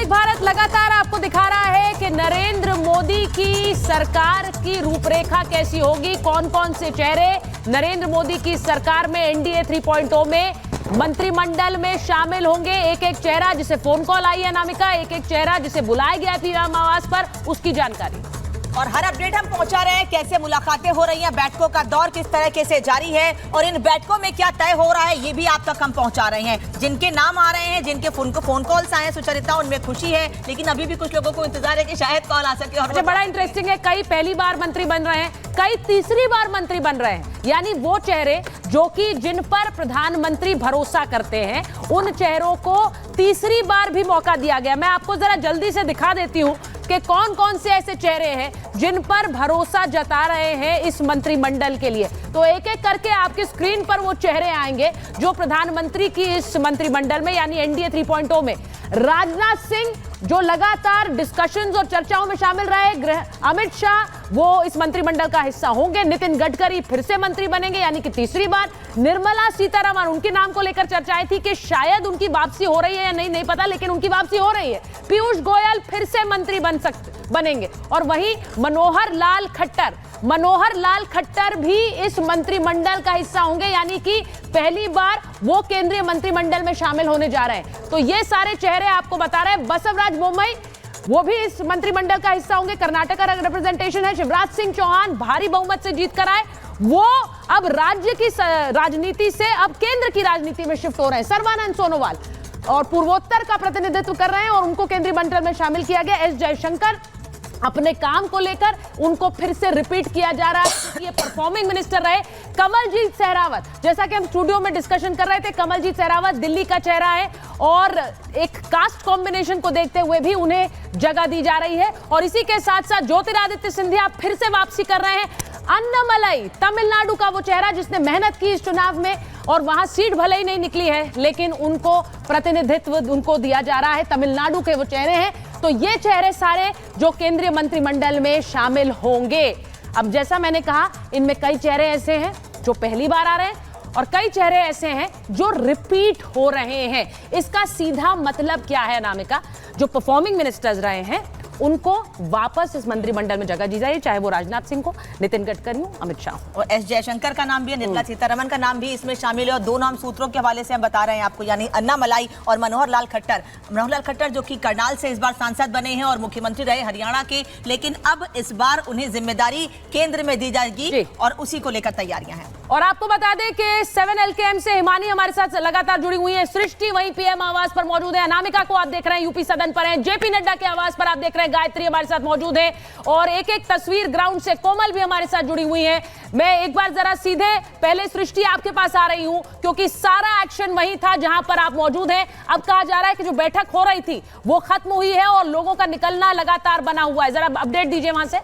एक भारत लगातार आपको दिखा रहा है कि नरेंद्र मोदी की सरकार की रूपरेखा कैसी होगी, कौन कौन से चेहरे नरेंद्र मोदी की सरकार में एनडीए 3.0 में मंत्रिमंडल में शामिल होंगे। एक एक चेहरा जिसे फोन कॉल आई है अनामिका, एक एक चेहरा जिसे बुलाया गया पीराम आवास पर, उसकी जानकारी और हर अपडेट हम पहुंचा रहे हैं। कैसे मुलाकातें हो रही हैं, बैठकों का दौर किस तरह से जारी है और इन बैठकों में क्या तय हो रहा है, ये भी आप तक हम पहुंचा रहे हैं। जिनके नाम आ रहे हैं, जिनके फोन कॉल्स आए हैं, सुचरिता, उनमें खुशी है, लेकिन अभी भी कुछ लोगों को इंतजार है कि शायद कॉल आ सके। और बड़ा इंटरेस्टिंग है, कई पहली बार मंत्री बन रहे हैं, कई तीसरी बार मंत्री बन रहे हैं। यानी वो चेहरे जो कि जिन पर प्रधानमंत्री भरोसा करते हैं, उन चेहरों को तीसरी बार भी मौका दिया गया। मैं आपको जरा जल्दी से दिखा देती हूं कि कौन कौन से ऐसे चेहरे हैं जिन पर भरोसा जता रहे हैं इस मंत्रिमंडल के लिए। तो एक एक करके आपकी स्क्रीन पर वो चेहरे आएंगे जो प्रधानमंत्री की इस मंत्रिमंडल में यानी एनडीए 3.0 में। राजनाथ सिंह जो लगातार डिस्कशंस और चर्चाओं में शामिल रहे, गृह अमित शाह वो इस मंत्रिमंडल का हिस्सा होंगे। नितिन गडकरी फिर से मंत्री बनेंगे यानी कि तीसरी बार। निर्मला सीतारमण, उनके नाम को लेकर चर्चाएं थी कि शायद उनकी वापसी हो रही है या नहीं पता, लेकिन उनकी वापसी हो रही है। पीयूष गोयल फिर से मंत्री बनेंगे। और वहीं मनोहर लाल खट्टर भी इस मंत्रिमंडल का हिस्सा होंगे यानी कि पहली बार वो केंद्रीय मंत्रिमंडल में शामिल होने जा रहे हैं। तो ये सारे चेहरे आपको बता रहे हैं। बसवराज बोम्मई वो भी इस मंत्रिमंडल का हिस्सा होंगे। कर्नाटक का रिप्रेजेंटेशन है। शिवराज सिंह चौहान भारी बहुमत से जीत कर आए, वो अब राज्य की राजनीति से अब केंद्र की राजनीति में शिफ्ट हो रहे हैं। सर्बानंद सोनोवाल और पूर्वोत्तर का प्रतिनिधित्व कर रहे हैं और उनको केंद्रीय मंत्रिमंडल में शामिल किया गया। एस जयशंकर अपने काम को लेकर उनको फिर से रिपीट किया जा रहा है, ये परफॉर्मिंग मिनिस्टर रहे। कमलजीत सहरावत, जैसा कि हम स्टूडियो में डिस्कशन कर रहे थे, कमलजीत सहरावत दिल्ली का चेहरा है और एक कास्ट कॉम्बिनेशन को देखते हुए भी उन्हें जगह दी जा रही है। और इसी के साथ साथ ज्योतिरादित्य सिंधिया फिर से वापसी कर रहे हैं। अन्नामलाई तमिलनाडु का वो चेहरा जिसने मेहनत की इस चुनाव में और वहां सीट भले ही नहीं निकली है, लेकिन उनको प्रतिनिधित्व उनको दिया जा रहा है। तमिलनाडु के वो चेहरे हैं। तो ये चेहरे सारे जो केंद्रीय मंत्रिमंडल में शामिल होंगे। अब जैसा मैंने कहा, इनमें कई चेहरे ऐसे हैं जो पहली बार आ रहे हैं और कई चेहरे ऐसे हैं जो रिपीट हो रहे हैं। इसका सीधा मतलब क्या है अनामिका? जो परफॉर्मिंग मिनिस्टर्स रहे हैं उनको वापस इस मंत्रिमंडल में जगह दी जाए, चाहे वो राजनाथ सिंह को, नितिन गडकरी हो, अमित शाह हो। और एस जयशंकर का नाम भी है, निर्मला सीतारमण का नाम भी इसमें शामिल है। और दो नाम सूत्रों के हवाले से हम बता रहे हैं आपको, यानी अन्नामलाई और मनोहर लाल खट्टर जो कि करनाल से इस बार सांसद बने हैं और मुख्यमंत्री रहे हरियाणा के, लेकिन अब इस बार उन्हें जिम्मेदारी केंद्र में दी जाएगी और उसी को लेकर तैयारियां हैं। और आपको बता दें कि 7LKM से हिमानी हमारे साथ लगातार जुड़ी हुई है। सृष्टि वहीं पीएम आवास पर मौजूद है। अनामिका को आप देख रहे हैं यूपी सदन पर हैं। जेपी नड्डा के आवास पर आप देख रहे हैं गायत्री हमारे साथ मौजूद है। और एक एक तस्वीर ग्राउंड से कोमल भी हमारे साथ जुड़ी हुई है। मैं एक बार जरा सीधे पहले सृष्टि आपके पास आ रही हूं क्योंकि सारा एक्शन वहीं था जहां पर आप मौजूद हैं। अब कहा जा रहा है कि जो बैठक हो रही थी वो खत्म हुई है और लोगों का निकलना लगातार बना हुआ है। जरा अपडेट दीजिए वहां से।